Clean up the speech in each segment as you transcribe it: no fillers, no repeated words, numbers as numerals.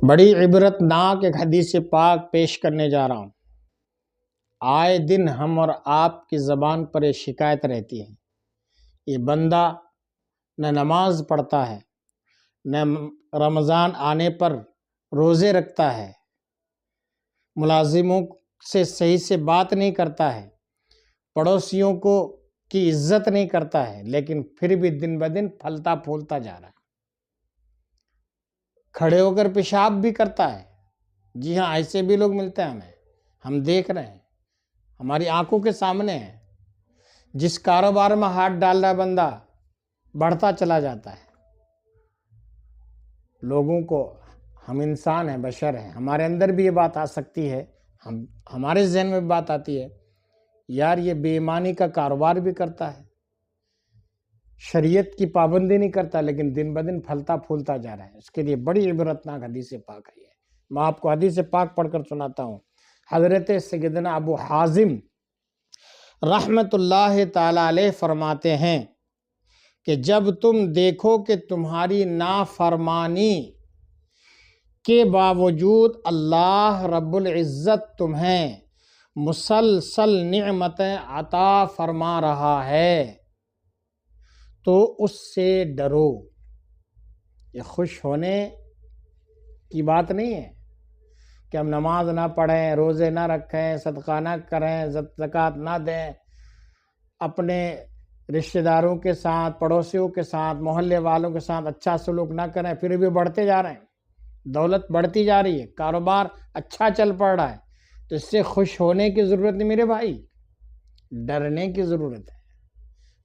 بڑی عبرت ناک ایک حدیث پاک پیش کرنے جا رہا ہوں۔ آئے دن ہم اور آپ کی زبان پر یہ شکایت رہتی ہے، یہ بندہ نہ نماز پڑھتا ہے، نہ رمضان آنے پر روزے رکھتا ہے، ملازموں سے صحیح سے بات نہیں کرتا ہے، پڑوسیوں کی عزت نہیں کرتا ہے، لیکن پھر بھی دن بدن پھلتا پھولتا جا رہا ہے، کھڑے ہو کر پیشاب بھی کرتا ہے۔ جی ہاں، ایسے بھی لوگ ملتے ہیں ہمیں، ہم دیکھ رہے ہیں، ہماری آنکھوں کے سامنے ہے۔ جس کاروبار میں ہاتھ ڈال رہا بندہ بڑھتا چلا جاتا ہے۔ لوگوں کو، ہم انسان ہیں، بشر ہیں، ہمارے اندر بھی یہ بات آ سکتی ہے، ہمارے ذہن میں بات آتی ہے، یار یہ بے ایمانی کا کاروبار بھی کرتا ہے، شریعت کی پابندی نہیں کرتا، لیکن دن بدن پھلتا پھولتا جا رہا ہے۔ اس کے لیے بڑی عبرتناک حدیث پاک ہے۔ میں آپ کو حدیث پاک پڑھ کر سناتا ہوں۔ حضرت سیدنا ابو حازم رحمت اللہ تعالی علیہ فرماتے ہیں کہ جب تم دیکھو کہ تمہاری نافرمانی کے باوجود اللہ رب العزت تمہیں مسلسل نعمتیں عطا فرما رہا ہے تو اس سے ڈرو۔ یہ خوش ہونے کی بات نہیں ہے کہ ہم نماز نہ پڑھیں، روزے نہ رکھیں، صدقہ نہ کریں، زکوٰۃ نہ دیں، اپنے رشتہ داروں کے ساتھ، پڑوسیوں کے ساتھ، محلے والوں کے ساتھ اچھا سلوک نہ کریں، پھر بھی بڑھتے جا رہے ہیں، دولت بڑھتی جا رہی ہے، کاروبار اچھا چل پڑ رہا ہے، تو اس سے خوش ہونے کی ضرورت نہیں میرے بھائی، ڈرنے کی ضرورت ہے۔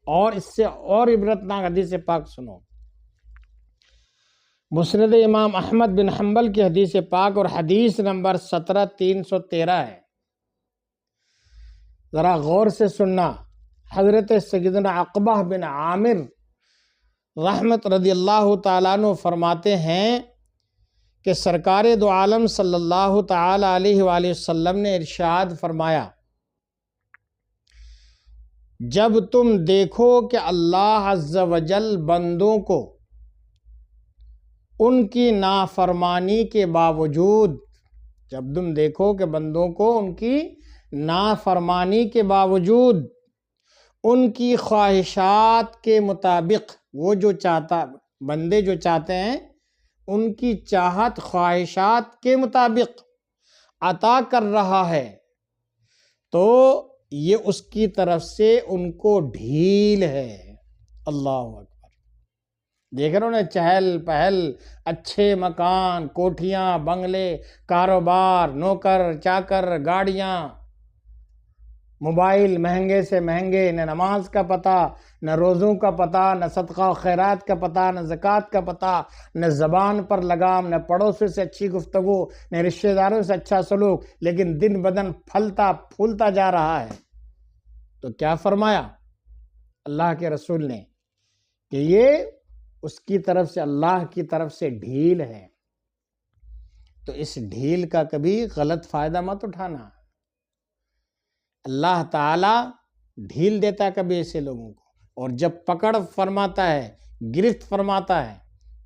اور اس سے اور عبرتناک حدیث پاک سنو۔ مسند امام احمد بن حنبل کی حدیث پاک اور حدیث نمبر 17313 ہے، ذرا غور سے سننا۔ حضرت سیدنا عقبہ بن عامر رحمت رضی اللہ تعالیٰ عنہ فرماتے ہیں کہ سرکار دو عالم صلی اللہ تعالی علیہ وآلہ وسلم نے ارشاد فرمایا، جب تم دیکھو کہ اللہ عز و جل بندوں کو ان کی نافرمانی کے باوجود، جب تم دیکھو کہ بندوں کو ان کی نافرمانی کے باوجود ان کی خواہشات کے مطابق، وہ جو چاہتا، بندے جو چاہتے ہیں ان کی چاہت خواہشات کے مطابق عطا کر رہا ہے، تو یہ اس کی طرف سے ان کو ڈھیل ہے۔ اللہ اکبر۔ دیکھ رہے ہو نا، چہل پہل، اچھے مکان، کوٹھیاں، بنگلے، کاروبار، نوکر چاکر، گاڑیاں، موبائل مہنگے سے مہنگے، نہ نماز کا پتہ، نہ روزوں کا پتہ، نہ صدقہ و خیرات کا پتہ، نہ زکوٰۃ کا پتہ، نہ زبان پر لگام، نہ پڑوسیوں سے اچھی گفتگو، نہ رشتہ داروں سے اچھا سلوک، لیکن دن بدن پھلتا پھولتا جا رہا ہے۔ تو کیا فرمایا اللہ کے رسول نے کہ یہ اس کی طرف سے، اللہ کی طرف سے ڈھیل ہے۔ تو اس ڈھیل کا کبھی غلط فائدہ مت اٹھانا۔ اللہ تعالیٰ ڈھیل دیتا ہے کبھی ایسے لوگوں کو، اور جب پکڑ فرماتا ہے، گرفت فرماتا ہے،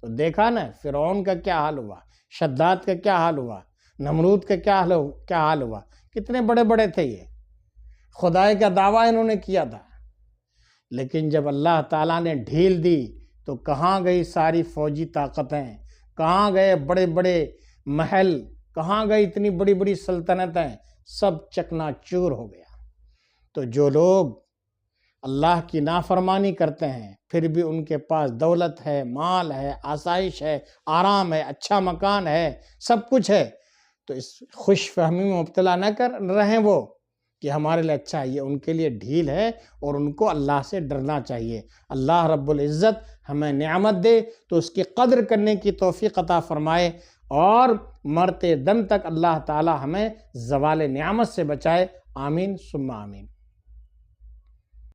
تو دیکھا نا فرعون کا کیا حال ہوا، شداد کا کیا حال ہوا، نمرود کا کیا حال ہوا، کتنے بڑے بڑے تھے یہ، خدائی کا دعویٰ انہوں نے کیا تھا، لیکن جب اللہ تعالیٰ نے ڈھیل دی تو کہاں گئی ساری فوجی طاقتیں، کہاں گئے بڑے بڑے محل، کہاں گئی اتنی بڑی بڑی سلطنتیں، سب چکنا چور ہو گیا۔ تو جو لوگ اللہ کی نافرمانی کرتے ہیں، پھر بھی ان کے پاس دولت ہے، مال ہے، آسائش ہے، آرام ہے، اچھا مکان ہے، سب کچھ ہے، تو اس خوش فہمی میں مبتلا نہ رہیں وہ کہ ہمارے لیے اچھا ہے، یہ ان کے لیے ڈھیل ہے، اور ان کو اللہ سے ڈرنا چاہیے۔ اللہ رب العزت ہمیں نعمت دے تو اس کی قدر کرنے کی توفیق عطا فرمائے، اور مرتے دم تک اللہ تعالی ہمیں زوال نعمت سے بچائے۔ آمین ثم آمین۔